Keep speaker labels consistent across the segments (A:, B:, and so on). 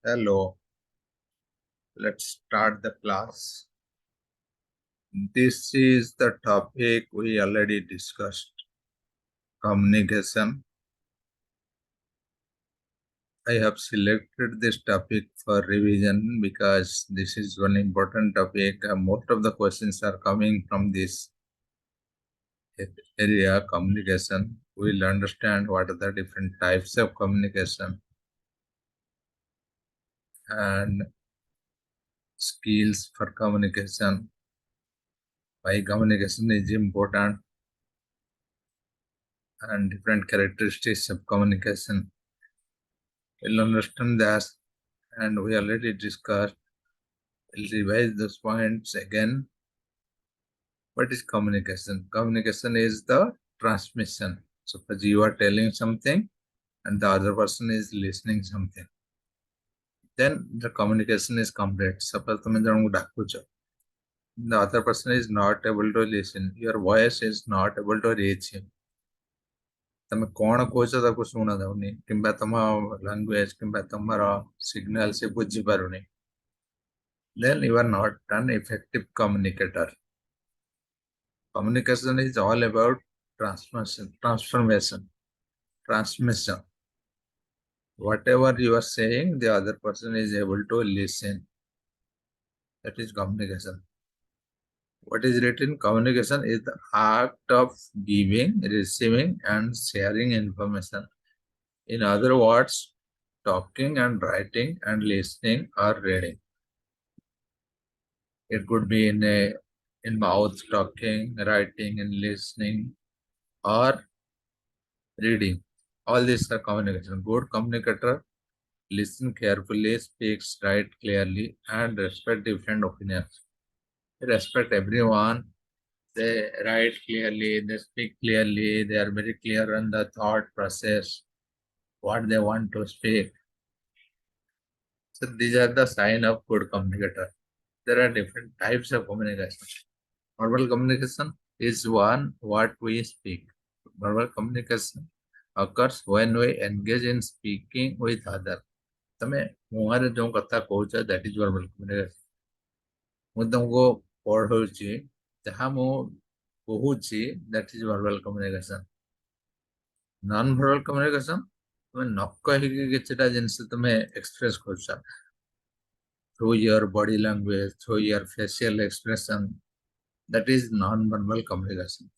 A: Hello, let's start the class. This is the topic we already discussed, communication. I have selected this topic for revision because this is one important topic. Most of the questions are coming from this area, communication. We'll understand what are the different types of communication and skills for communication, why communication is important, and different characteristics of communication. We'll understand that, and we already discussed. We'll revise those points again. What is communication? Communication is the transmission. Suppose you are telling something and the other person is listening something. Then the communication is complete. Suppose the other person is not able to listen. Your voice is not able to reach him. ତମେ କଣ କହୁଛ ତାକୁ ଶୁଣା ଯାଉନି କିମ୍ବା ତମ language କିମ୍ବା ତମର ସିଗ୍ନାଲ ସେ ବୁଝି ପାରୁନି, then you are not an effective communicator. Communication is all about transmission. Whatever you are saying, the other person is able to listen. That is communication. What is written? Communication is the act of giving, receiving, and sharing information. In other words, talking and writing and listening or reading. It could be in mouth talking, writing and listening, or reading. All these are communication. Good communicator listen carefully, speaks right clearly, and respect different opinions. They respect everyone. They write clearly, they speak clearly, they are very clear on the thought process, what they want to speak. So these are the sign of good communicator. There are different types of communication. Verbal communication is one what we speak. Verbal communication occurs when we engage in speaking with others. तमे मुहारे जो कथा कहूछ that is verbal communication. मु तुमको पढ़ौछि जहाँ मु कहूछि that is verbal communication. Non verbal communication तुम न कहिकी किछटा जिंस तुम एक्सप्रेस करछ through your body language, through your facial expression. That is non-verbal communication.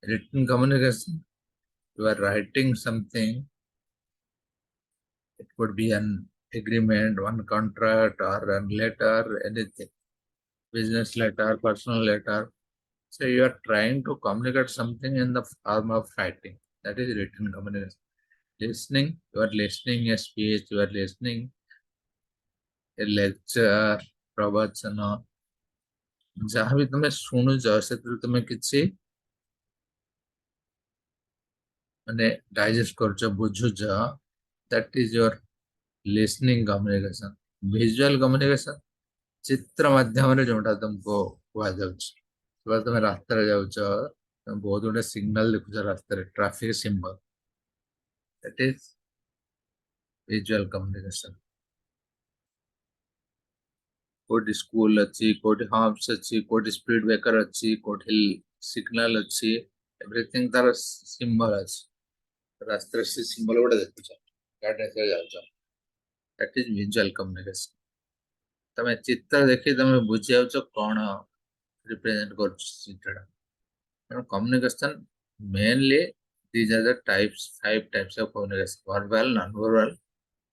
A: Written communication, you are writing something. It could be an agreement, one contract, or a letter, anything. Business letter, personal letter. So you are trying to communicate something in the form of writing. That is written communication. Listening, you are listening a speech, you are listening a lecture, प्रवचन. जहाँ भी तुम्हें शुणुच से तुम्हें किसी माने digest करछ बुझुछ. That is your listening communication. Visual communication चित्र माध्यम रे जोटा तुमको हुआ जाउछ. तुम रास्ता रे जाउछ, तुम बहुत गुडे सिग्नल देखुछ रास्ता रे, traffic symbol. That is visual communication. कोटी स्कूल अच्छी, कोटी हम्प्स अच्छी, कोटी स्पीड ब्रेकर अच्छी, कोटी सिग्नल अच्छी, एवरीथिंग तार सिंबल अच्छी. रास्ता से सिंबल गुडा देखुछ, गाड़ी से जाउछ. That is visual communication. तमे चित्र देखि तमे बुझि जाउछ कोन रिप्रेजेंट करछ चित्रटा. Communication mainly these are the five types of communication: verbal, non-verbal,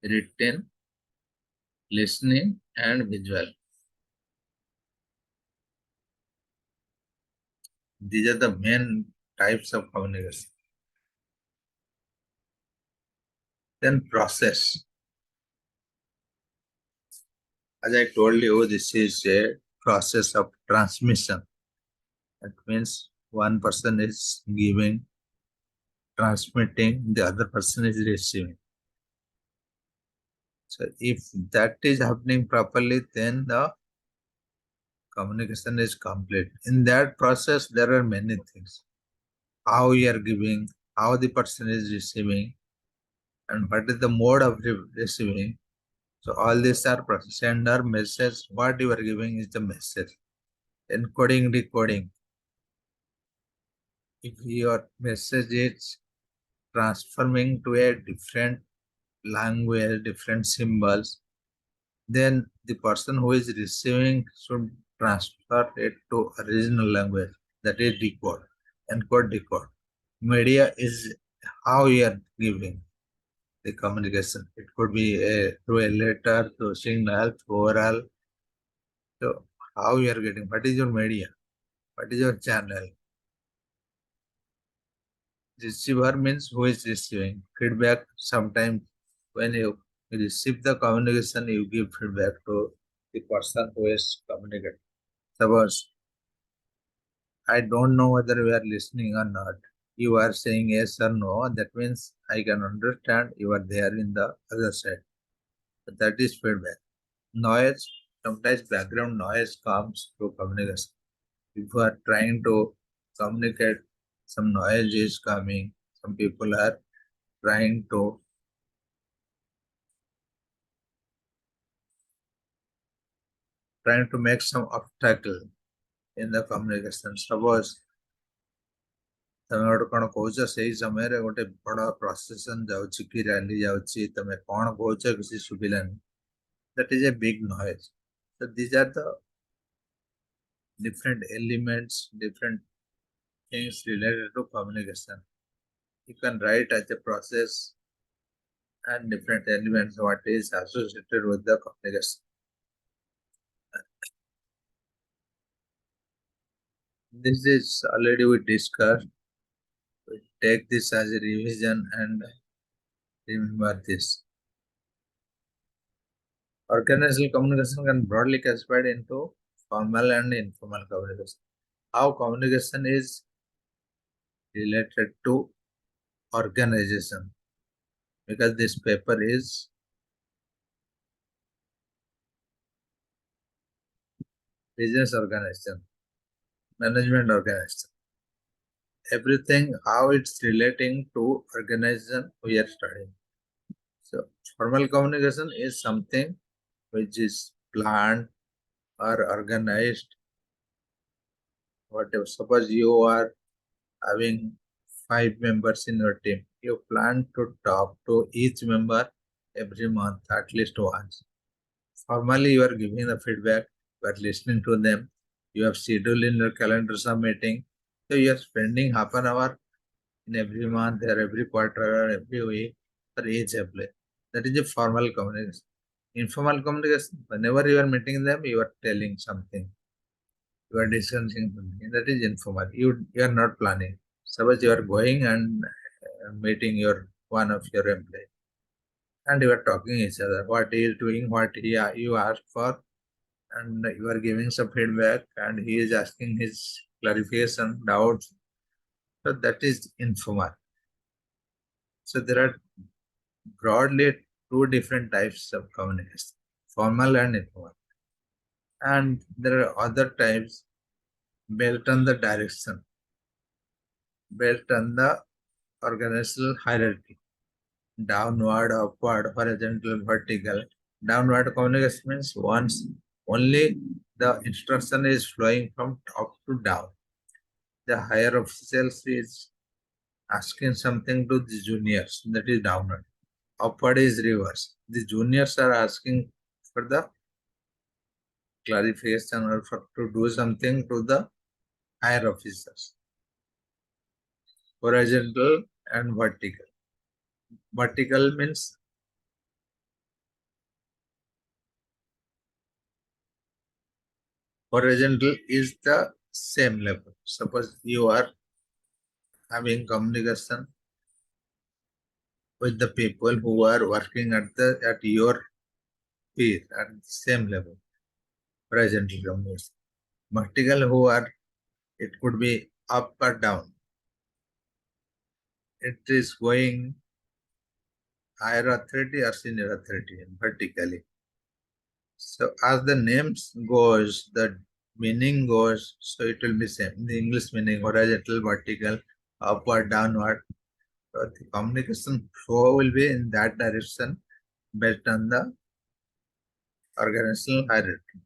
A: written, listening, and visual. These are the main types of communication. Then process. As I told you, this is a process of transmission. That means one person is giving, transmitting, the other person is receiving. So if that is happening properly, then the communication is complete. In that process, there are many things. How you are giving, how the person is receiving, and what is the mode of receiving. So all these are sender message. What you are giving is the message. Encoding, decoding. If your message is transforming to a different language, different symbols, then the person who is receiving should transfer it to original language, that is decode, encode, decode. Media is how you are giving the communication. It could be through a letter, through signal, through oral. So how you are getting, what is your media? What is your channel? Receiver means who is receiving. Feedback, sometimes when you receive the communication, you give feedback to the person who is communicating. Suppose I don't know whether you are listening or not. You are saying yes or no. That means I can understand you are there in the other side. But that is feedback. Noise, sometimes background noise comes through communication. If you are trying to communicate, some noise is coming. Some people are trying to make some obstacle in the communication. Suppose ତମେ ଗୋଟେ କଣ କହୁଛ ସେଇ ସମୟରେ ଗୋଟେ ବଡ procession ଯାଉଛି କି ରାଲି ଯାଉଛି ତମେ କଣ କହୁଛ କିଛି ଶୁଭିଲାନି. That is a big noise. So these are the different elements, different things related to communication. You can write as a process and different elements what is associated with the communication. This is already we discussed. We take this as a revision and remember this. Organizational communication can broadly classified into formal and informal communication. How communication is related to organization, because this paper is business organization, management organization. Everything how it's relating to organization we are studying. So formal communication is something which is planned or organized. Whatever. Suppose you are having 5 members in your team. You plan to talk to each member every month at least once. Formally, you are giving the feedback, you are listening to them, you have scheduled in your calendar some meeting. So you are spending half an hour in every month or every quarter or every week for each employee. That is a formal communication. Informal communication, whenever you are meeting them, you are telling something. You are discussing something. That is informal. You are not planning. Suppose you are going and meeting your one of your employees and you are talking each other, what he is doing, what you asked for, and you are giving some feedback and he is asking his clarification, doubts. So that is informal. So there are broadly two different types of communication, formal and informal. And there are other types based on the direction, based on the organizational hierarchy, downward, upward, horizontal, vertical. Downward communication means once only the instruction is flowing from top to down. The higher officials is asking something to the juniors, that is downward. Upward is reverse. The juniors are asking for the clarification or for to do something to the higher officers. Horizontal and vertical. Vertical means horizontal is the same level. Suppose you are having communication with the people who are working at your peer at the same level. Horizontal communication. Vertical who are, it could be up or down. It is going higher authority or senior authority vertically. So as the names goes, the meaning goes, so it will be same. The English meaning horizontal, vertical, upward, downward. So the communication flow will be in that direction based on the organizational hierarchy.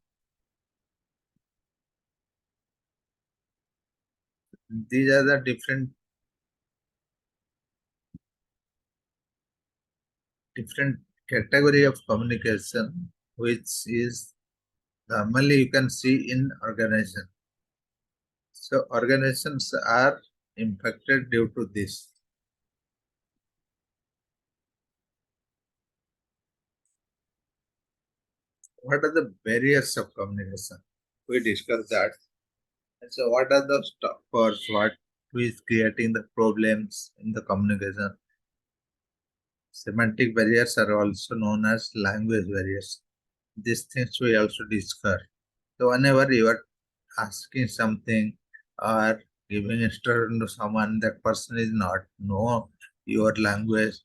A: These are the different category of communication, which is normally you can see in organization. So organizations are impacted due to this. What are the barriers of communication? We discussed that. And so what are the stoppers? What is creating the problems in the communication? Semantic barriers are also known as language barriers. These things we also discuss. So whenever you are asking something or giving instruction to someone, that person is not know your language.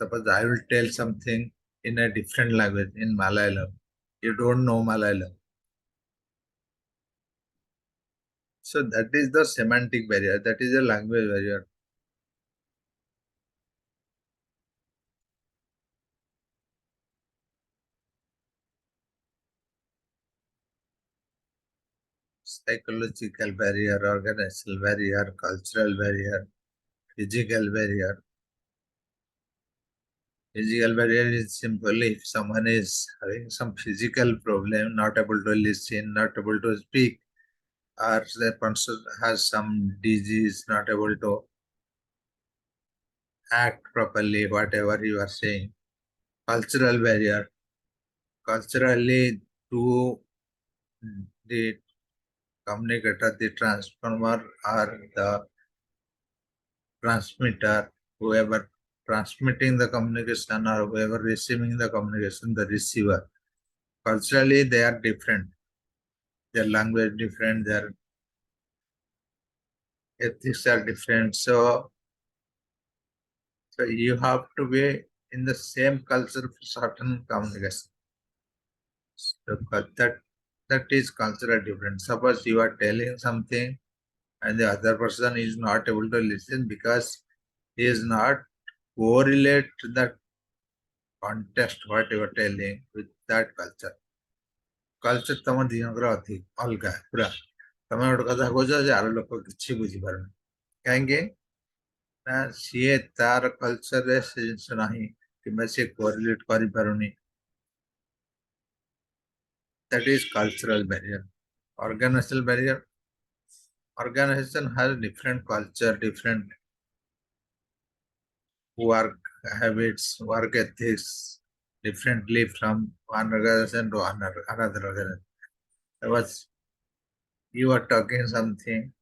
A: Suppose I will tell something in a different language, in Malayalam. You don't know Malayalam. So that is the semantic barrier. That is a language barrier. Psychological barrier, organizational barrier, cultural barrier, physical barrier. Physical barrier is simple if someone is having some physical problem, not able to listen, not able to speak, or the person has some disease, not able to act properly, whatever you are saying. Cultural barrier. Culturally, to the communicator, the transformer, or the transmitter, whoever transmitting the communication or whoever receiving the communication, the receiver. Culturally, they are different. Their language different, their ethics are different. So you have to be in the same culture for certain communication. So that is cultural difference. Suppose you are telling something and the other person is not able to listen because he is not correlate to that context what you are telling with that culture. Culture ତମ ଦିଜଣଙ୍କର ଅଲଗା ପୁରା ତମେ ଗୋଟେ କଥା କହୁଛ ଯେ ଆର ଲୋକ କିଛି ବୁଝିପାରୁନି କାହିଁକି ନା ସିଏ ତାର କଲଚରରେ ସେ ଜିନିଷ ନାହିଁ କିମ୍ବା ସିଏ କୋରିଲେଟ କରିପାରୁନି. That is cultural barrier. Organizational barrier. Organization has different culture, different work habits, work ethics, differently from one organization to another organization. Suppose you are talking something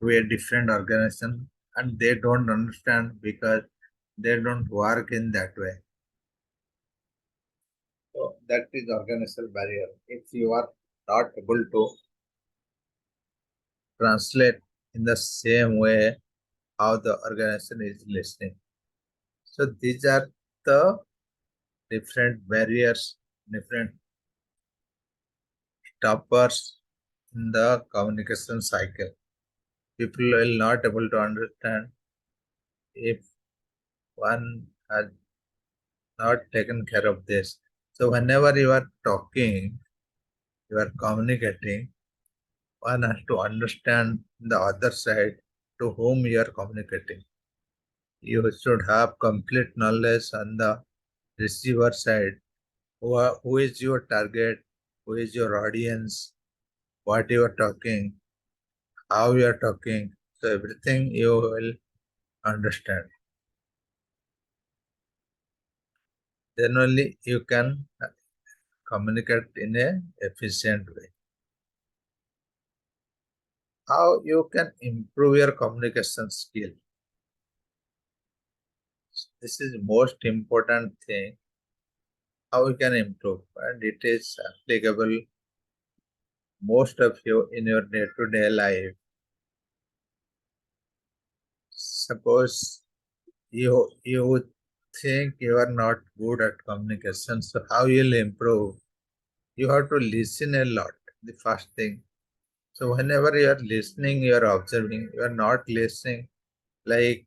A: to a different organization and they don't understand because they don't work in that way. So that is organizational barrier. If you are not able to translate in the same way how the organization is listening. So these are the different barriers, different stoppers in the communication cycle. People will not able to understand if one has not taken care of this. So whenever you are talking, you are communicating, one has to understand the other side to whom you are communicating. You should have complete knowledge on the receiver side. Who is your target? Who is your audience? What you are talking? How you are talking? So everything you will understand. Then only you can communicate in a efficient way. How you can improve your communication skill? This is most important thing. How we can improve, and it is applicable most of you in your day-to-day life. Suppose you think you are not good at communication, so how you'll improve? You have to listen a lot, the first thing. So whenever you are listening, you are observing, you are not listening like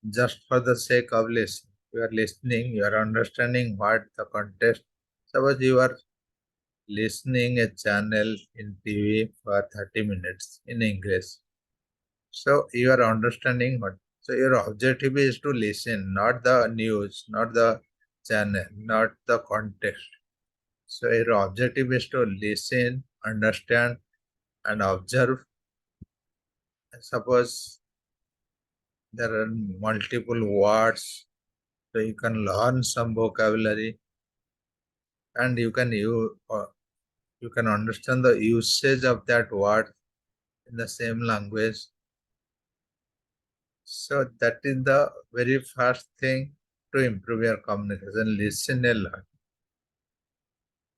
A: just for the sake of listening. You are listening, you are understanding what the context Suppose you are listening a channel in TV for 30 minutes in English. So you are understanding what. So your objective is to listen, not the news, not the channel, not the context. So your objective is to listen, understand, and observe. Suppose there are multiple words, so you can learn some vocabulary, and you can understand the usage of that word in the same language. So that is the very first thing to improve your communication. Listen a lot.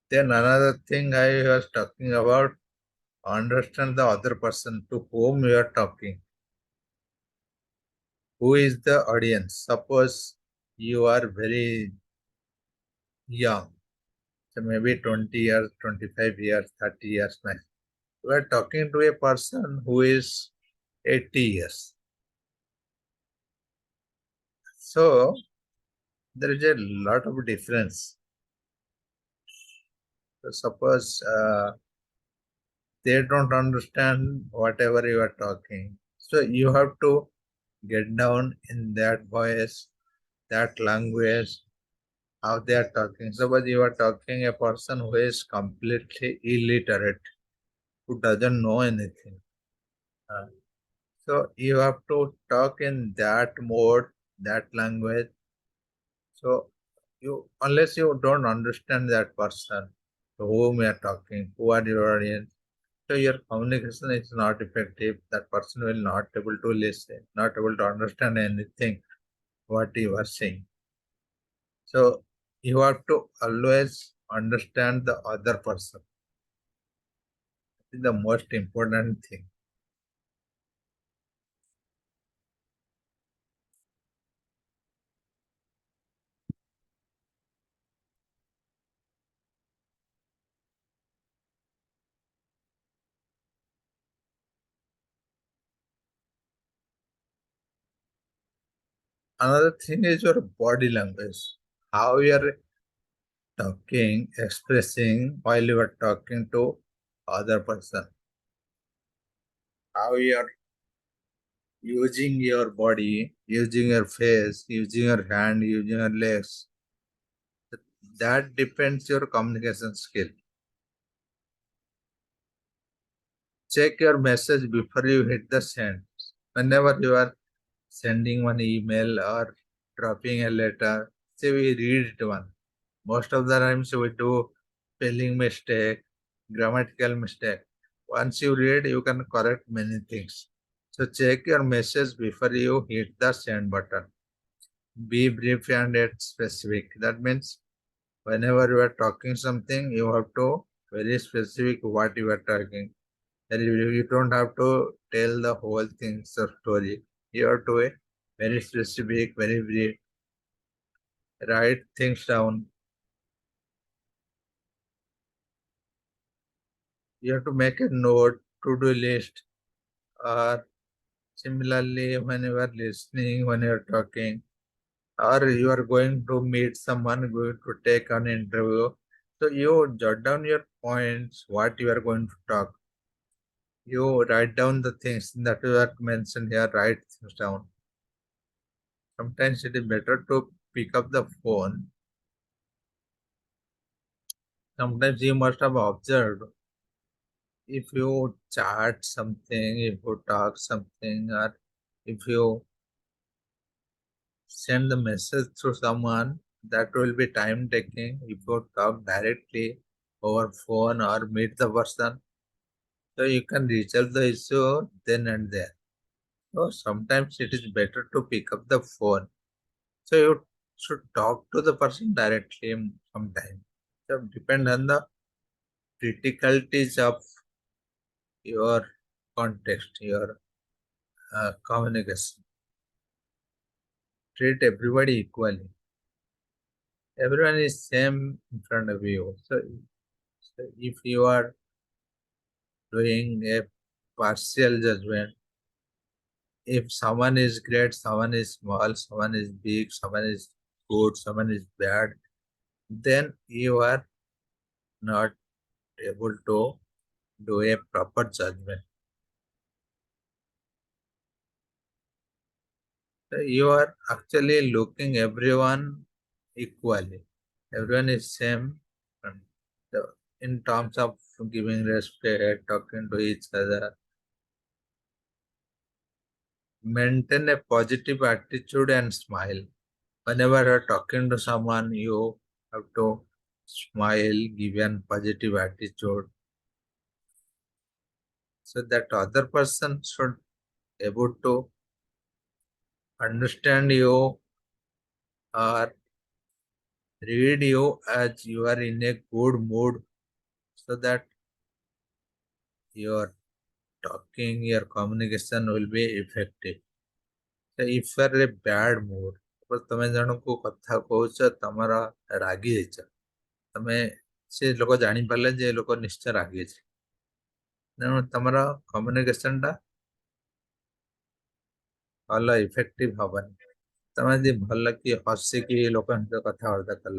A: Then another thing I was talking about, understand the other person to whom you are talking. Who is the audience? Suppose you are very young, so maybe 20 years, 25 years, 30 years max. You are talking to a person who is 80 years. So there is a lot of difference. So suppose they don't understand whatever you are talking. So you have to get down in that voice, that language, how they are talking. Suppose you are talking a person who is completely illiterate, who doesn't know anything. Uh, so you have to talk in that mode, that language. So you, unless you don't understand that person to whom you are talking, who are your audience, so your communication is not effective. That person will not able to listen, not able to understand anything what you are saying. So you have to always understand the other person. This is the most important thing. Another thing is your body language. How you are talking, expressing while you are talking to other person. How you are using your body, using your face, using your hand, using your legs. That depends your communication skill. Check your message before you hit the send. Whenever you are sending one email or dropping a letter, say we read it one. Most of the times we do spelling mistake, grammatical mistake. Once you read, you can correct many things. So check your message before you hit the send button. Be brief and yet specific. That means whenever you are talking something, you have to very specific what you are talking. And you don't have to tell the whole thing story. You have to be very specific, very brief, write things down. You have to make a note, to-do list, or similarly when you are listening, when you are talking, or you are going to meet someone, going to take an interview. So you jot down your points, what you are going to talk. You write down the things that you are mentioned here, write things down. Sometimes it is better to pick up the phone. Sometimes you must have observed, if you chat something, if you talk something, or if you send the message to someone, that will be time taking. If you talk directly over phone or meet the person, so you can resolve the issue then and there. So sometimes it is better to pick up the phone. So you should talk to the person directly sometime. So depend on the criticalities of your context, your communication. Treat everybody equally. Everyone is same in front of you. So if you are doing a partial judgment, if someone is great, someone is small, someone is big, someone is good, someone is bad, then you are not able to do a proper judgment. So you are actually looking everyone equally. Everyone is same. And in terms of giving respect, talking to each other, maintain a positive attitude and smile. Whenever you're talking to someone, you have to smile, give an positive attitude, so that other person should able to understand you or read you as you are in a good mood, so that your talking, your communication will be effective. So if you are in a bad mood, suppose ତମେ ଜଣକୁ କଥା କହୁଛ ତମର ରାଗି ଯାଇଛ, ତମେ ସେ ଲୋକ ଜାଣିପାରିଲେ ଯେ ଏ ଲୋକ ନିଶ୍ଚୟ ରାଗିଛି, ତେଣୁ ତମର କମ୍ୟୁନିକେସନ ଟା ଭଲ ଇଫେକ୍ଟିଭ ହବନି। ତମେ ଯଦି ଭଲ କି ହସିକି ଲୋକଙ୍କ ସହିତ କଥାବାର୍ତ୍ତା କଲ,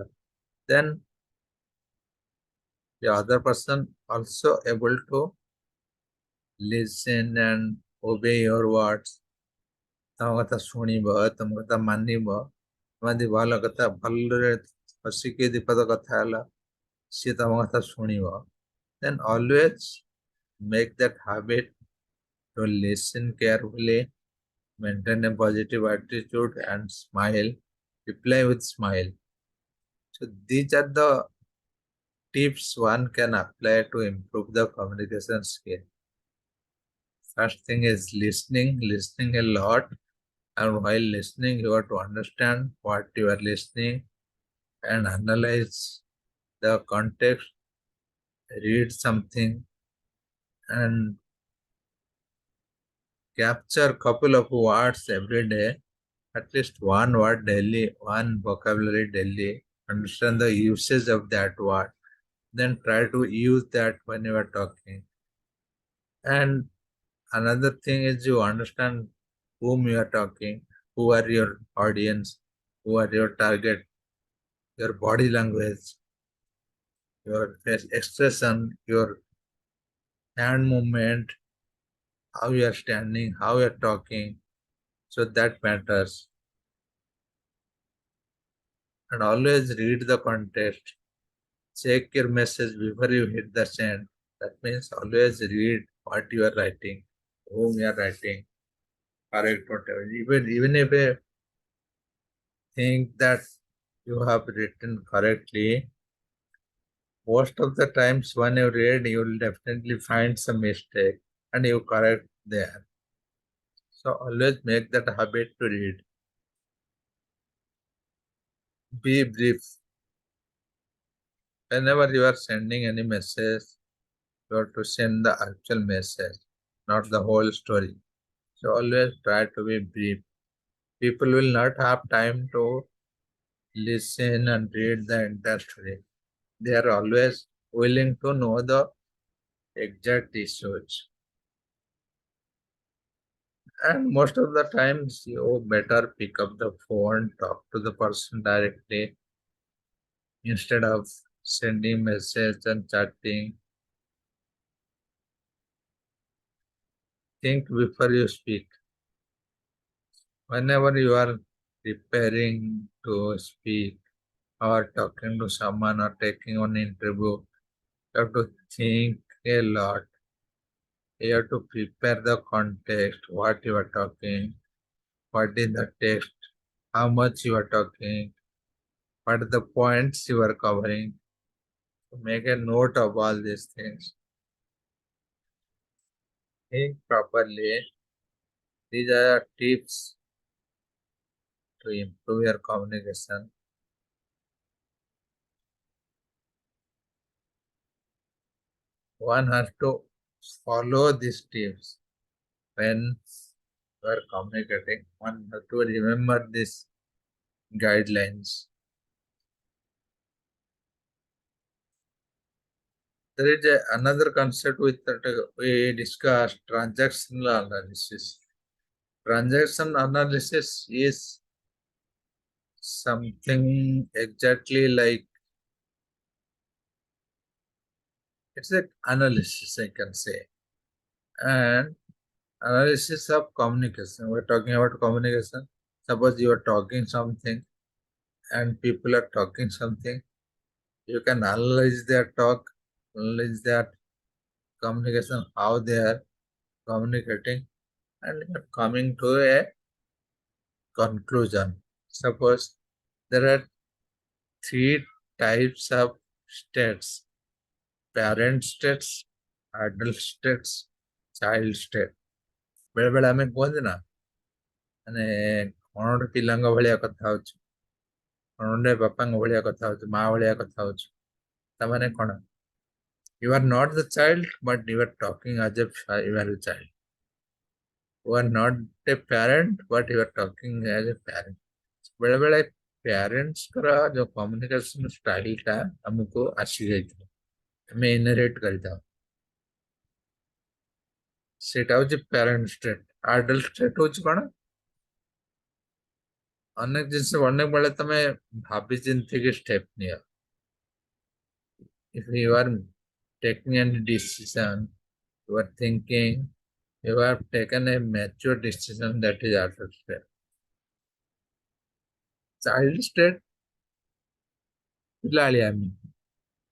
A: then the other person also able to listen and obey your words. ତମ କଥା ଶୁଣିବ, ତମ କଥା ମାନିବ। ତମେ ଯଦି ଭଲ କଥା ଭଲରେ ହସିକି ଦିପଦ କଥା ହେଲା, ସିଏ ତମ କଥା ଶୁଣିବ। Then always make that habit to listen carefully, maintain a positive attitude and smile, reply with smile. So these are the tips one can apply to improve the communication skill. First thing is listening a lot. And while listening, you have to understand what you are listening and analyze the context, read something, and capture couple of words every day, at least one word daily, one vocabulary daily, understand the usage of that word, then try to use that when you are talking. And another thing is you understand whom you are talking, who are your audience, who are your target, your body language, your face expression, your hand movement, how you are standing, how you are talking. So that matters. And always read the context. Check your message before you hit the send. That means always read what you are writing, whom you are writing, correct whatever. Even if you think that you have written correctly, most of the times when you read, you will definitely find some mistake and you correct there. So always make that habit to read. Be brief. Whenever you are sending any message, you have to send the actual message, not the whole story. So always try to be brief. People will not have time to listen and read the entire story. They are always willing to know the exact issues. And most of the times, you better pick up the phone, talk to the person directly instead of sending message and chatting. Think before you speak. Whenever you are preparing to speak or talking to someone or taking an interview, you have to think a lot. You have to prepare the context, what you are talking, what is the text, how much you are talking, what are the points you are covering. Make a note of all these things. Think properly. These are tips to improve your communication. One has to follow these tips when you are communicating. One has to remember these guidelines. There is another concept with that we discussed, transactional analysis. Transaction analysis is something exactly like It's an analysis, I can say. And analysis of communication. We're talking about communication. Suppose you are talking something and people are talking something. You can analyze their talk, analyze their communication, how they are communicating, and you're coming to a conclusion. Suppose there are three types of states: parent states, adult states, child state. ବେଳେବେଳେ ଆମେ କୁହନ୍ତି ନା ମାନେ କଣ ଗୋଟେ ପିଲାଙ୍କ ଭଳିଆ କଥା ହଉଛୁ, କଣ ଗୋଟେ ବାପାଙ୍କ ଭଳିଆ କଥା ହଉଛୁ, ମା ଭଳିଆ କଥା ହଉଛୁ, ତାମାନେ କଣ? You are not the child, but you are talking as if you are a child. You are not a parent, but you are talking as a parent. ବେଳେବେଳେ ପ୍ୟାରେଣ୍ଟସ୍ଙ୍କର ଯୋଉ କମ୍ୟୁନିକେସନ ଷ୍ଟାଇଲଟା ଆମକୁ ଆସିଯାଇଥାଏ, ଆମେ ଇନହେରିଟ୍ କରିଥାଉ। ସେଇଟା ହଉଛି ପ୍ୟାରେଣ୍ଟ ଷ୍ଟେଟ୍। ଆଡଲ୍ଟ ଷ୍ଟେଟ୍ ହଉଛି କଣ? ଅନେକ ଜିନିଷ ଅନେକ ବେଳେ ତମେ ଭାବି ଚିନ୍ତିକି ଷ୍ଟେପ୍ ନିଅ। If you are taking any decision, you are thinking, you have taken a mature decision, that is adult state. Child state, ପିଲାଳିଆମି,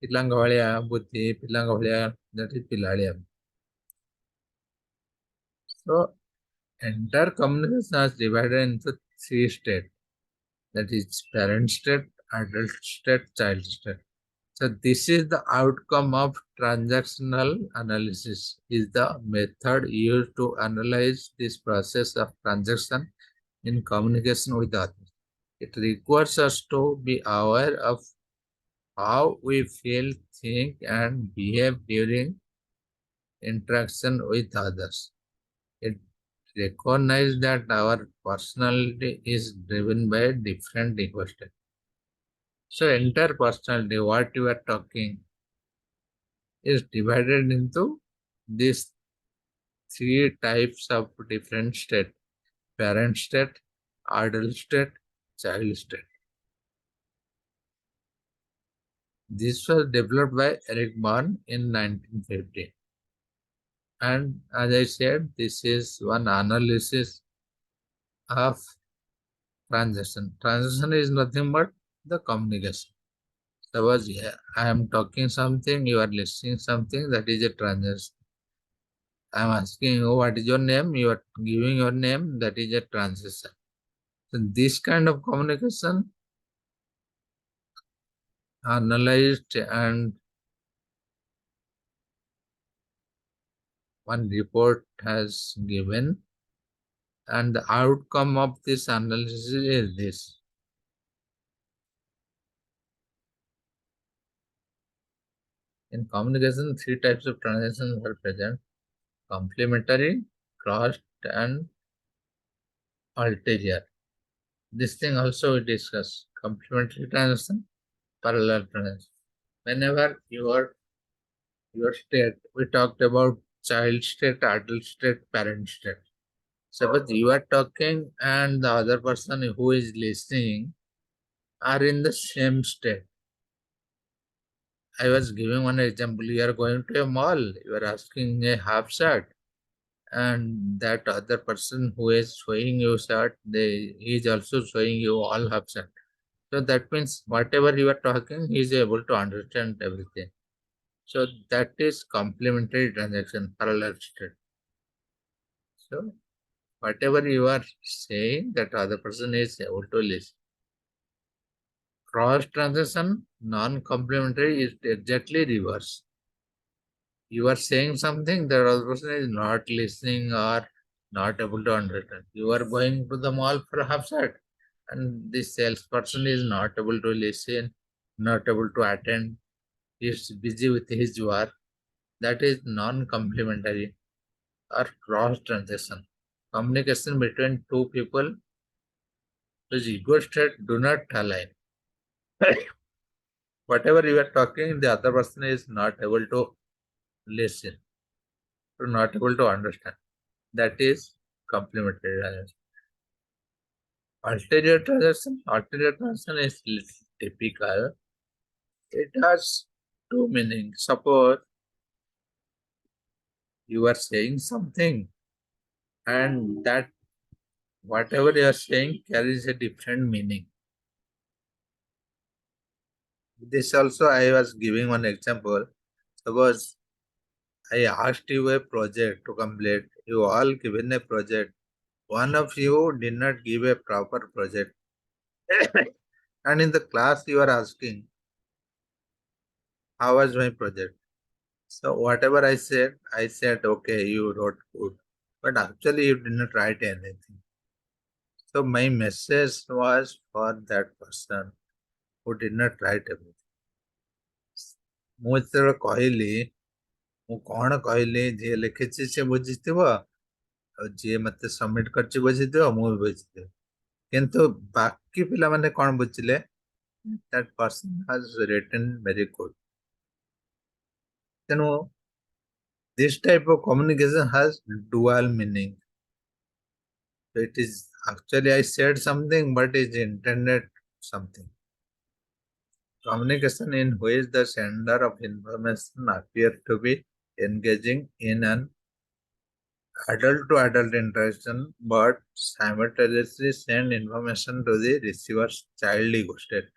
A: ପିଲାଙ୍କ ଭଳିଆ ବୁଦ୍ଧି, ପିଲାଙ୍କ ଭଳିଆ, that is ପିଲାଳିଆମି. So entire communication is divided into three states, that is parent state, adult state, child state. So this is the outcome of transactional analysis, is the method used to analyze this process of transaction in communication with others. It requires us to be aware of how we feel, think, and behave during interaction with others. It recognizes that our personality is driven by different ego states. So entire personality, what you are talking, is divided into these three types of different state: parent state, adult state, child state. This was developed by Eric Berne in 1950. And as I said, this is one analysis of transaction. Transaction is nothing but the communication. Suppose I am talking something, you are listening something, that is a transaction. I am asking you what is your name, you are giving your name, that is a transaction. So this kind of communication analyzed, and one report has given, and the outcome of this analysis is this. In communication, three types of transactions are present: complementary, crossed, and ulterior. This thing also we discuss: complementary transaction, parallel transaction. Whenever your state, we talked about child state, adult state, parent state. Suppose you are talking and the other person who is listening are in the same state. I was giving one example. You are going to a mall, you are asking a half shirt, and that other person who is showing you shirt, he is also showing you all half shirt. So that means whatever you are talking, he is able to understand everything. So that is complementary transaction, parallel state. So whatever you are saying, that other person is able to listen. Cross transaction, non-complementary, is exactly reverse. You are saying something, the other person is not listening or not able to understand. You are going to the mall for a half shirt, and this salesperson is not able to listen, not able to attend. He is busy with his work. That is non-complementary or cross transaction. Communication between two people whose ego state do not align. Whatever you are talking, the other person is not able to listen, or not able to understand. That is complementary transaction. Ulterior transaction is little typical. It has two meanings. Suppose You are saying something, and that whatever you are saying carries a different meaning. This also I was giving one example. Suppose I asked you a project to complete. You all given a project. One of you did not give a proper project. And in the class you are asking, how was my project? So whatever I said, okay, you wrote good. But actually you did not write anything. So my message was for that person who did not write everything. ମୁଁ ଯେତେବେଳେ କହିଲି ମୁଁ କଣ କହିଲି ଯିଏ ଲେଖିଛି ସେ ବୁଝିଥିବ ଆଉ ଯିଏ ମତେ ସବମିଟ କରିଛି ବୁଝିଥିବ ମୁଁ ବି ବୁଝିଥିବି କିନ୍ତୁ ବାକି ପିଲାମାନେ କଣ ବୁଝିଲେ that person has written very good ତେଣୁ this type of communication has dual meaning. So it is actually I said something but is intended something. Communication in which the sender of information appears to be engaging in an adult to adult interaction but simultaneously send information to the receiver's child ego state.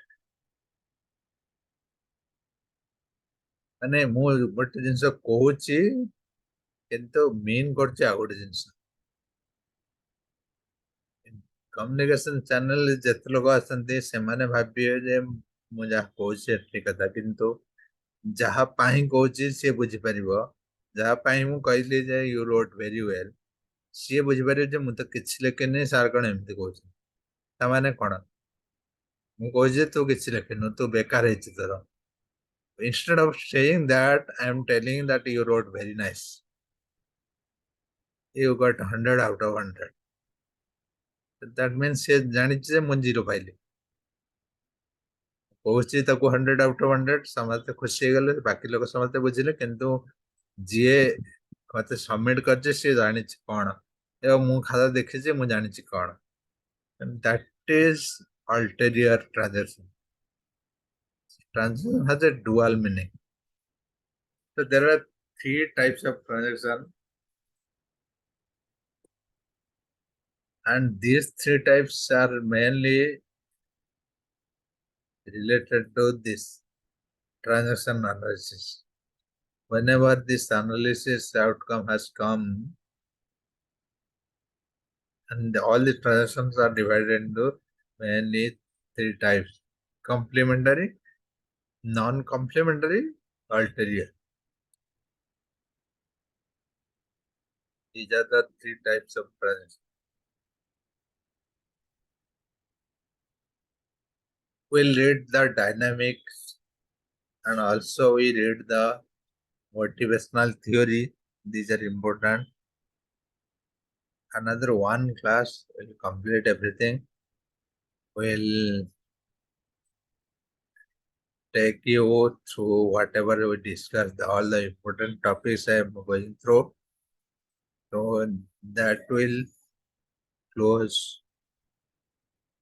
A: ମାନେ ମୁଁ ଗୋଟେ ଜିନିଷ କହୁଛି କିନ୍ତୁ mean କରୁଛି ଆଉ ଗୋଟେ ଜିନିଷ. କମ୍ୟୁନିକେସନ ଚ୍ୟାନେଲ ଯେତେ ଲୋକ ଆସନ୍ତି ସେମାନେ ଭାବିବେ ଯେ ମୁଁ ଯାହା କହୁଛି ଏଠି କଥା କିନ୍ତୁ ଯାହା ପାଇଁ କହୁଛି ସିଏ ବୁଝିପାରିବ ଯାହା ପାଇଁ ମୁଁ କହିଲି ଯେ ୟୁ ରୋଟ୍ ଭେରି ୱେଲ୍ ସିଏ ବୁଝିପାରିବ ଯେ ମୁଁ ତ କିଛି ଲେଖିନି ସାର୍ କଣ ଏମିତି କହୁଛି ତାମାନେ କଣ ମୁଁ କହୁଛି ତୁ କିଛି ଲେଖିନୁ ତୁ ବେକାର ହେଇଛି ତୋର instead of saying that I am telling that you wrote very nice you got 100 out of 100 that means ସେ ଜାଣିଛି ଯେ ମୁଁ ଜିରୋ ପାଇଲି କହୁଛି ତାକୁ 100 ଆଉଟ୍ ଅଫ୍ 100 ସମସ୍ତେ ଖୁସି ହେଇଗଲେ ବାକି ଲୋକ ସମସ୍ତେ ବୁଝିଲେ କିନ୍ତୁ ଯିଏ ମତେ ସବମିଟ କରିଛି ସିଏ ଜାଣିଛି କଣ ଏବଂ ମୁଁ ଖାତା ଦେଖିଛି ମୁଁ ଜାଣିଛି କଣ that is ulterior transaction. Transaction has a dual meaning. So there are three types of transaction and these three types are mainly related to this transaction analysis. Whenever this analysis outcome has come and all the transactions are divided into mainly three types: complementary, non-complementary, ulterior. These are the three types of transactions. We'll read the dynamics and also we read the motivational theory. These are important. Another one class will complete everything. We'll take you through whatever we discussed, all the important topics I am going through. So that will close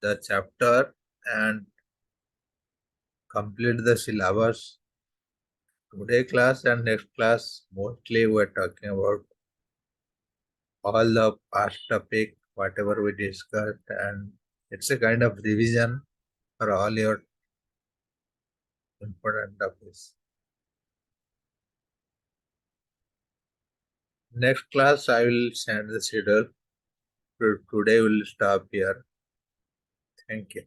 A: the chapter and complete the syllabus. Today class and next class, mostly we're talking about all the past topic, whatever we discussed, and it's a kind of revision for all your important topics. Next class, I will send the schedule. Today we'll stop here. Thank you.